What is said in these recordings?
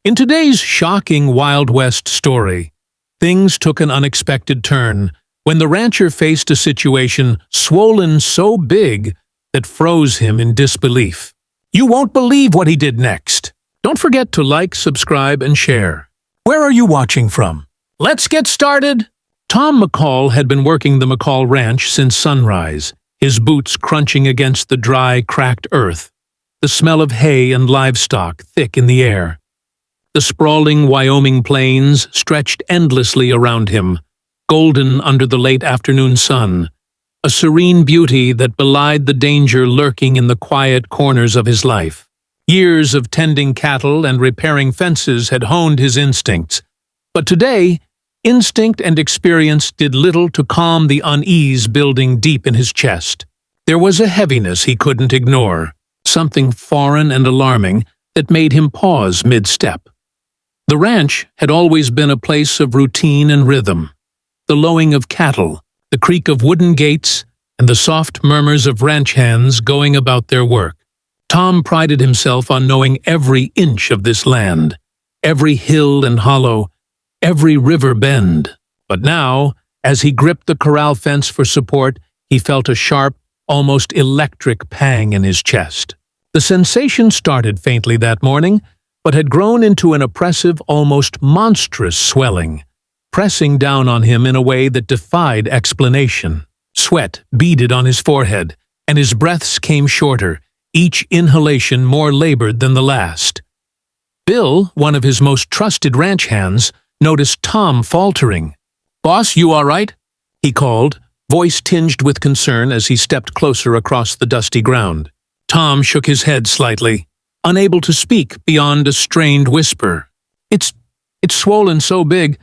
In today's shocking Wild West story, things took an unexpected turn when the rancher faced a situation swollen so big that froze him in disbelief. You won't believe what he did next. Don't forget to like, subscribe, and share. Where are you watching from? Let's get started! Tom McCall had been working the McCall Ranch since sunrise, his boots crunching against the dry, cracked earth, the smell of hay and livestock thick in the air. The sprawling Wyoming plains stretched endlessly around him, golden under the late afternoon sun, a serene beauty that belied the danger lurking in the quiet corners of his life. Years of tending cattle and repairing fences had honed his instincts, but today, instinct and experience did little to calm the unease building deep in his chest. There was a heaviness he couldn't ignore, something foreign and alarming that made him pause mid-step. The ranch had always been a place of routine and rhythm. The lowing of cattle, the creak of wooden gates, and the soft murmurs of ranch hands going about their work. Tom prided himself on knowing every inch of this land, every hill and hollow, every river bend. But now, as he gripped the corral fence for support, he felt a sharp, almost electric pang in his chest. The sensation started faintly that morning, but had grown into an oppressive, almost monstrous swelling, pressing down on him in a way that defied explanation. Sweat beaded on his forehead, and his breaths came shorter, each inhalation more labored than the last. Bill, one of his most trusted ranch hands, noticed Tom faltering. "Boss, you all right?" he called, voice tinged with concern as he stepped closer across the dusty ground. Tom shook his head slightly, unable to speak beyond a strained whisper. It's swollen so big."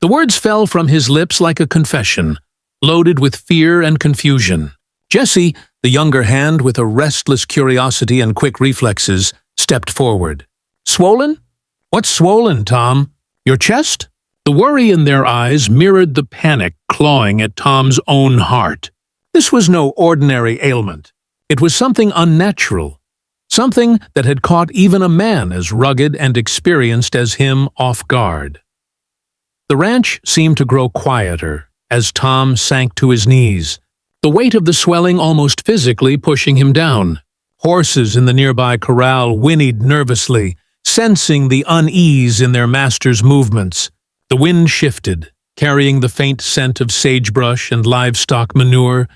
The words fell from his lips like a confession, loaded with fear and confusion. Jesse, the younger hand with a restless curiosity and quick reflexes, stepped forward. "Swollen? What's swollen, Tom? Your chest?" The worry in their eyes mirrored the panic clawing at Tom's own heart. This was no ordinary ailment. It was something unnatural, something that had caught even a man as rugged and experienced as him off guard. The ranch seemed to grow quieter as Tom sank to his knees, the weight of the swelling almost physically pushing him down. Horses in the nearby corral whinnied nervously, sensing the unease in their master's movements. The wind shifted, carrying the faint scent of sagebrush and livestock manure,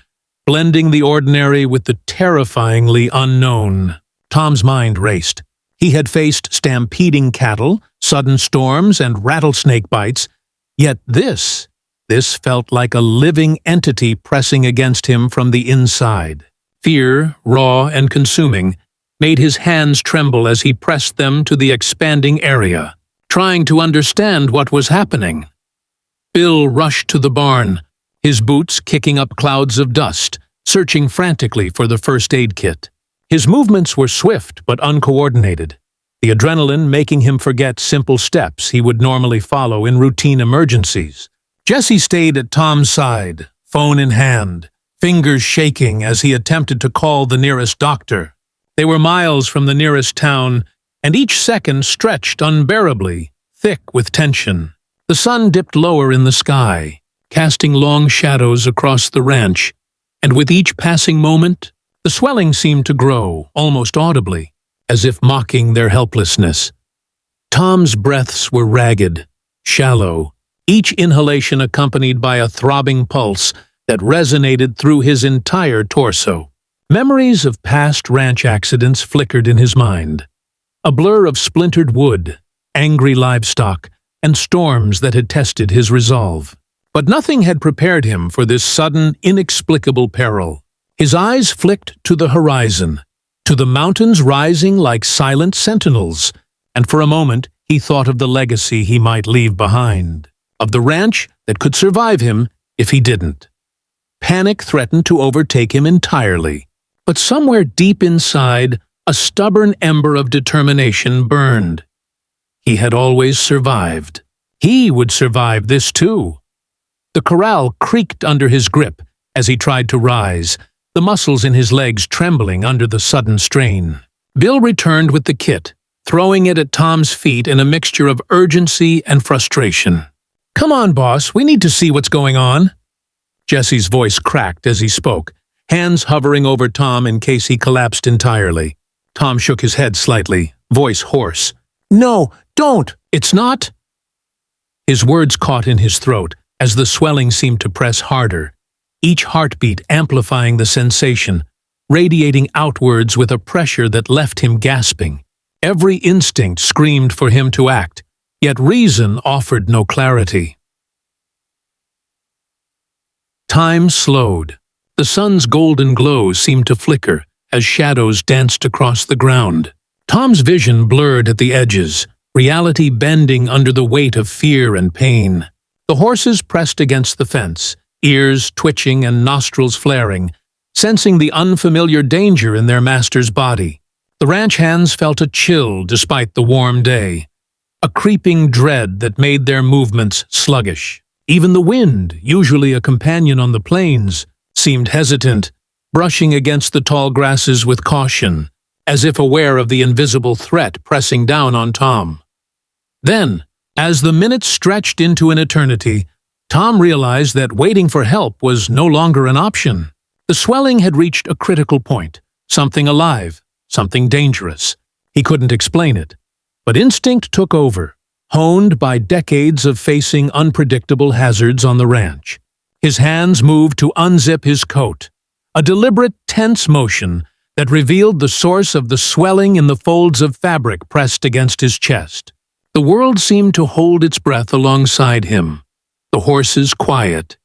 blending the ordinary with the terrifyingly unknown. Tom's mind raced. He had faced stampeding cattle, sudden storms, and rattlesnake bites, yet this felt like a living entity pressing against him from the inside. Fear, raw and consuming, made his hands tremble as he pressed them to the expanding area, trying to understand what was happening. Bill rushed to the barn, his boots kicking up clouds of dust, searching frantically for the first aid kit. His movements were swift but uncoordinated, the adrenaline making him forget simple steps he would normally follow in routine emergencies. Jesse stayed at Tom's side, phone in hand, fingers shaking as he attempted to call the nearest doctor. They were miles from the nearest town, and each second stretched unbearably, thick with tension. The sun dipped lower in the sky, casting long shadows across the ranch, and with each passing moment, the swelling seemed to grow, almost audibly, as if mocking their helplessness. Tom's breaths were ragged, shallow, each inhalation accompanied by a throbbing pulse that resonated through his entire torso. Memories of past ranch accidents flickered in his mind, a blur of splintered wood, angry livestock, and storms that had tested his resolve. But nothing had prepared him for this sudden, inexplicable peril. His eyes flicked to the horizon, to the mountains rising like silent sentinels, and for a moment he thought of the legacy he might leave behind, of the ranch that could survive him if he didn't. Panic threatened to overtake him entirely, but somewhere deep inside, a stubborn ember of determination burned. He had always survived. He would survive this too. The corral creaked under his grip as he tried to rise, the muscles in his legs trembling under the sudden strain. Bill returned with the kit, throwing it at Tom's feet in a mixture of urgency and frustration. "Come on, boss, we need to see what's going on." Jesse's voice cracked as he spoke, hands hovering over Tom in case he collapsed entirely. Tom shook his head slightly, voice hoarse. "No, don't! It's not—" His words caught in his throat as the swelling seemed to press harder, each heartbeat amplifying the sensation, radiating outwards with a pressure that left him gasping. Every instinct screamed for him to act, yet reason offered no clarity. Time slowed. The sun's golden glow seemed to flicker as shadows danced across the ground. Tom's vision blurred at the edges, reality bending under the weight of fear and pain. The horses pressed against the fence, ears twitching and nostrils flaring, sensing the unfamiliar danger in their master's body. The ranch hands felt a chill despite the warm day, a creeping dread that made their movements sluggish. Even the wind, usually a companion on the plains, seemed hesitant, brushing against the tall grasses with caution, as if aware of the invisible threat pressing down on Tom. Then, as the minutes stretched into an eternity, Tom realized that waiting for help was no longer an option. The swelling had reached a critical point, something alive, something dangerous. He couldn't explain it, but instinct took over, honed by decades of facing unpredictable hazards on the ranch. His hands moved to unzip his coat, a deliberate, tense motion that revealed the source of the swelling in the folds of fabric pressed against his chest. The world seemed to hold its breath alongside him, the horses quiet,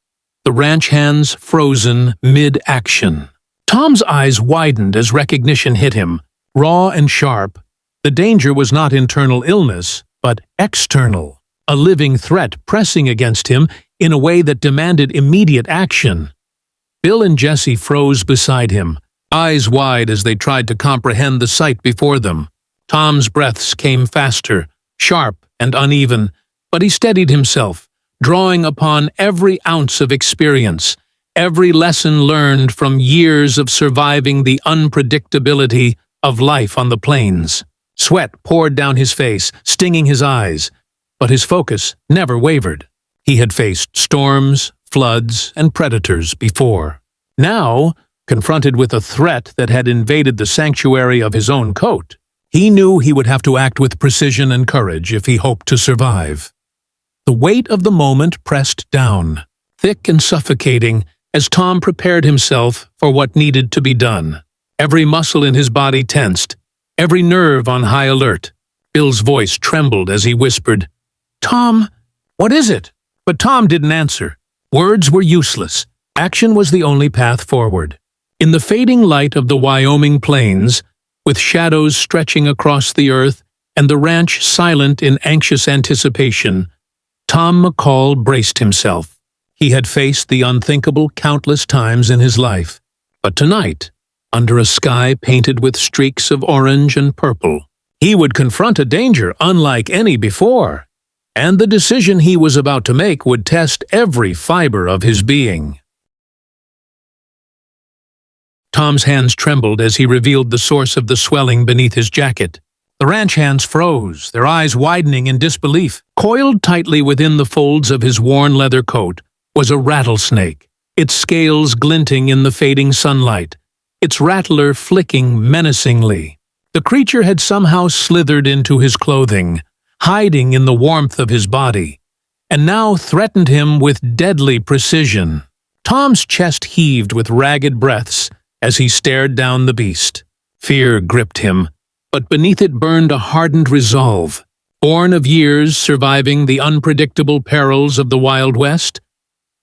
the ranch hands frozen mid-action. Tom's eyes widened as recognition hit him, raw and sharp. The danger was not internal illness, but external, a living threat pressing against him in a way that demanded immediate action. Bill and Jesse froze beside him, eyes wide as they tried to comprehend the sight before them. Tom's breaths came faster, sharp and uneven, but he steadied himself, drawing upon every ounce of experience, every lesson learned from years of surviving the unpredictability of life on the plains. Sweat poured down his face, stinging his eyes, but his focus never wavered. He had faced storms, floods, and predators before. Now, confronted with a threat that had invaded the sanctuary of his own coat, he knew he would have to act with precision and courage if he hoped to survive. The weight of the moment pressed down, thick and suffocating, as Tom prepared himself for what needed to be done. Every muscle in his body tensed, every nerve on high alert. Bill's voice trembled as he whispered, "Tom, what is it?" But Tom didn't answer. Words were useless. Action was the only path forward. In the fading light of the Wyoming plains, with shadows stretching across the earth and the ranch silent in anxious anticipation, Tom McCall braced himself. He had faced the unthinkable countless times in his life, but tonight, under a sky painted with streaks of orange and purple, he would confront a danger unlike any before, and the decision he was about to make would test every fiber of his being. Tom's hands trembled as he revealed the source of the swelling beneath his jacket. The ranch hands froze, their eyes widening in disbelief. Coiled tightly within the folds of his worn leather coat was a rattlesnake, its scales glinting in the fading sunlight, its rattler flicking menacingly. The creature had somehow slithered into his clothing, hiding in the warmth of his body, and now threatened him with deadly precision. Tom's chest heaved with ragged breaths as he stared down the beast. Fear gripped him, but beneath it burned a hardened resolve, born of years surviving the unpredictable perils of the Wild West.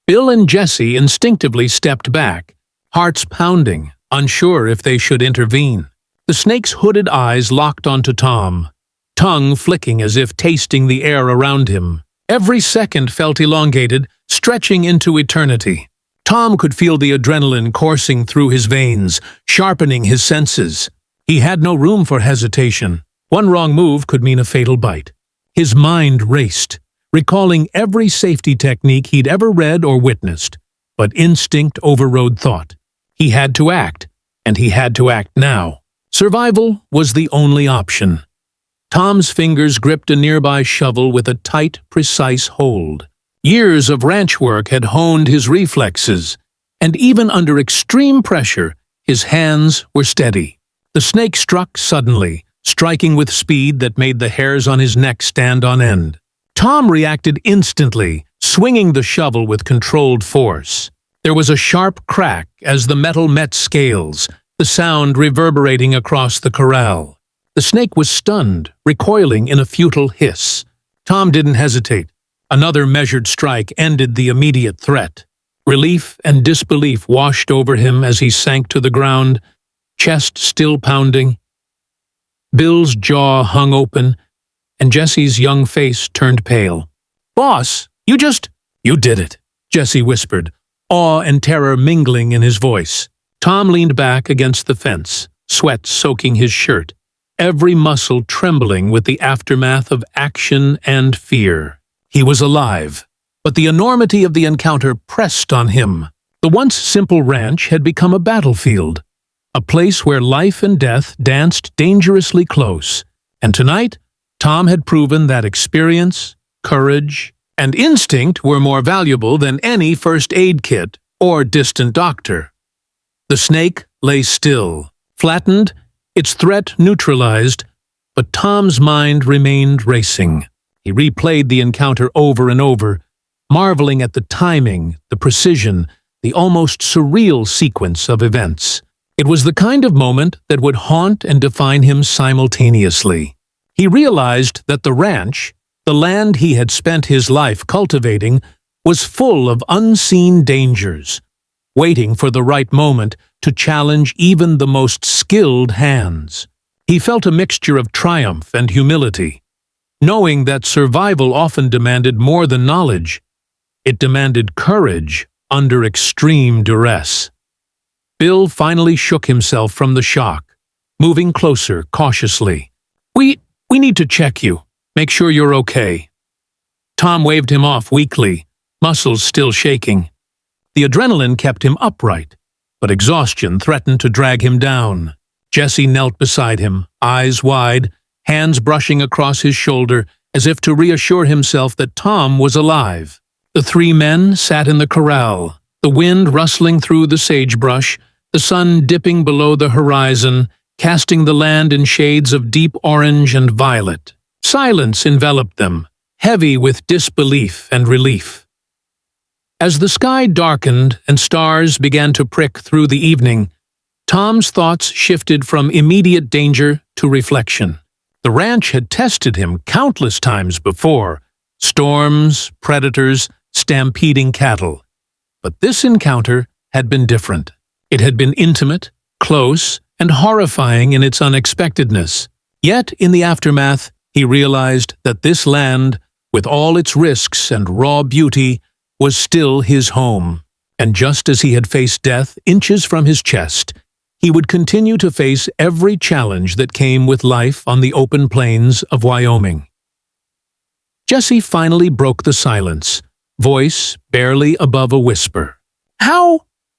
Bill and Jesse instinctively stepped back, hearts pounding, unsure if they should intervene. The snake's hooded eyes locked onto Tom, tongue flicking as if tasting the air around him. Every second felt elongated, stretching into eternity. Tom could feel the adrenaline coursing through his veins, sharpening his senses. He had no room for hesitation. One wrong move could mean a fatal bite. His mind raced, recalling every safety technique he'd ever read or witnessed, but instinct overrode thought. He had to act, and he had to act now. Survival was the only option. Tom's fingers gripped a nearby shovel with a tight, precise hold. Years of ranch work had honed his reflexes, and even under extreme pressure, his hands were steady. The snake struck suddenly, striking with speed that made the hairs on his neck stand on end. Tom reacted instantly, swinging the shovel with controlled force. There was a sharp crack as the metal met scales, the sound reverberating across the corral. The snake was stunned, recoiling in a futile hiss. Tom didn't hesitate. Another measured strike ended the immediate threat. Relief and disbelief washed over him as he sank to the ground, chest still pounding. Bill's jaw hung open, and Jesse's young face turned pale. "Boss, you did it," Jesse whispered, awe and terror mingling in his voice. Tom leaned back against the fence, sweat soaking his shirt, every muscle trembling with the aftermath of action and fear. He was alive, but the enormity of the encounter pressed on him. The once simple ranch had become a battlefield, a place where life and death danced dangerously close, and tonight Tom had proven that experience, courage, and instinct were more valuable than any first aid kit or distant doctor. The snake lay still, flattened, its threat neutralized, but Tom's mind remained racing. He replayed the encounter over and over, marveling at the timing, the precision, the almost surreal sequence of events. It was the kind of moment that would haunt and define him simultaneously. He realized that the ranch, the land he had spent his life cultivating, was full of unseen dangers, waiting for the right moment to challenge even the most skilled hands. He felt a mixture of triumph and humility, knowing that survival often demanded more than knowledge. It demanded courage under extreme duress. Bill finally shook himself from the shock, moving closer cautiously. We need to check you. Make sure you're okay." Tom waved him off weakly, muscles still shaking. The adrenaline kept him upright, but exhaustion threatened to drag him down. Jesse knelt beside him, eyes wide, hands brushing across his shoulder as if to reassure himself that Tom was alive. The three men sat in the corral, the wind rustling through the sagebrush, the sun dipping below the horizon, casting the land in shades of deep orange and violet. Silence enveloped them, heavy with disbelief and relief. As the sky darkened and stars began to prick through the evening, Tom's thoughts shifted from immediate danger to reflection. The ranch had tested him countless times before, storms, predators, stampeding cattle. But this encounter had been different. It had been intimate, close, and horrifying in its unexpectedness. Yet, in the aftermath, he realized that this land, with all its risks and raw beauty, was still his home. And just as he had faced death inches from his chest, he would continue to face every challenge that came with life on the open plains of Wyoming. Jesse finally broke the silence, voice barely above a whisper.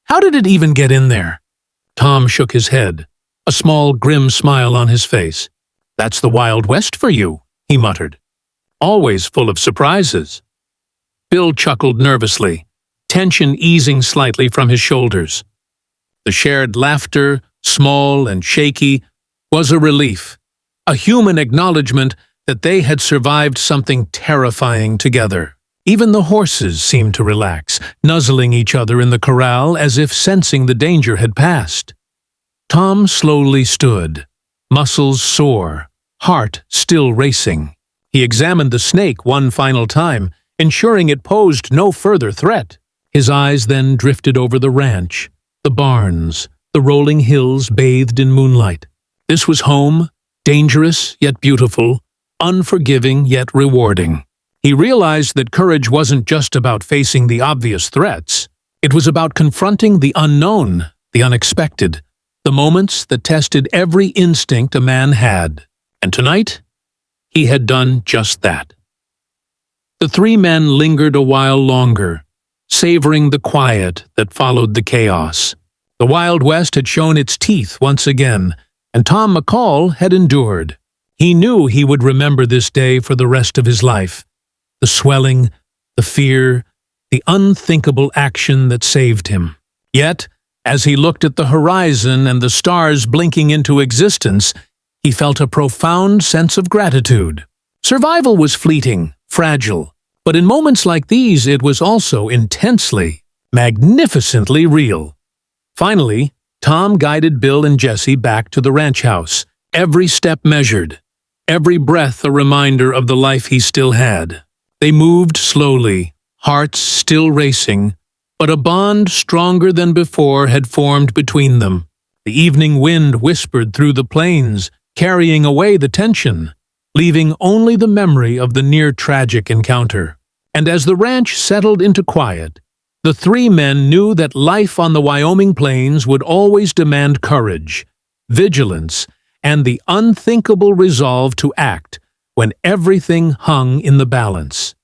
How did it even get in there?" Tom shook his head, a small grim smile on his face. "That's the Wild West for you," he muttered. "Always full of surprises." Bill chuckled nervously, tension easing slightly from his shoulders. The shared laughter, small and shaky, was a relief, a human acknowledgement that they had survived something terrifying together. Even the horses seemed to relax, nuzzling each other in the corral as if sensing the danger had passed. Tom slowly stood, muscles sore, heart still racing. He examined the snake one final time, ensuring it posed no further threat. His eyes then drifted over the ranch, the barns, the rolling hills bathed in moonlight. This was home, dangerous yet beautiful, unforgiving yet rewarding. He realized that courage wasn't just about facing the obvious threats. It was about confronting the unknown, the unexpected, the moments that tested every instinct a man had. And tonight, he had done just that. The three men lingered a while longer, savoring the quiet that followed the chaos. The Wild West had shown its teeth once again, and Tom McCall had endured. He knew he would remember this day for the rest of his life. The swelling, the fear, the unthinkable action that saved him. Yet, as he looked at the horizon and the stars blinking into existence, he felt a profound sense of gratitude. Survival was fleeting, fragile, but in moments like these it was also intensely, magnificently real. Finally, Tom guided Bill and Jesse back to the ranch house, every step measured, every breath a reminder of the life he still had. They moved slowly, hearts still racing, but a bond stronger than before had formed between them. The evening wind whispered through the plains, carrying away the tension, leaving only the memory of the near-tragic encounter. And as the ranch settled into quiet, the three men knew that life on the Wyoming plains would always demand courage, vigilance, and the unthinkable resolve to act when everything hung in the balance.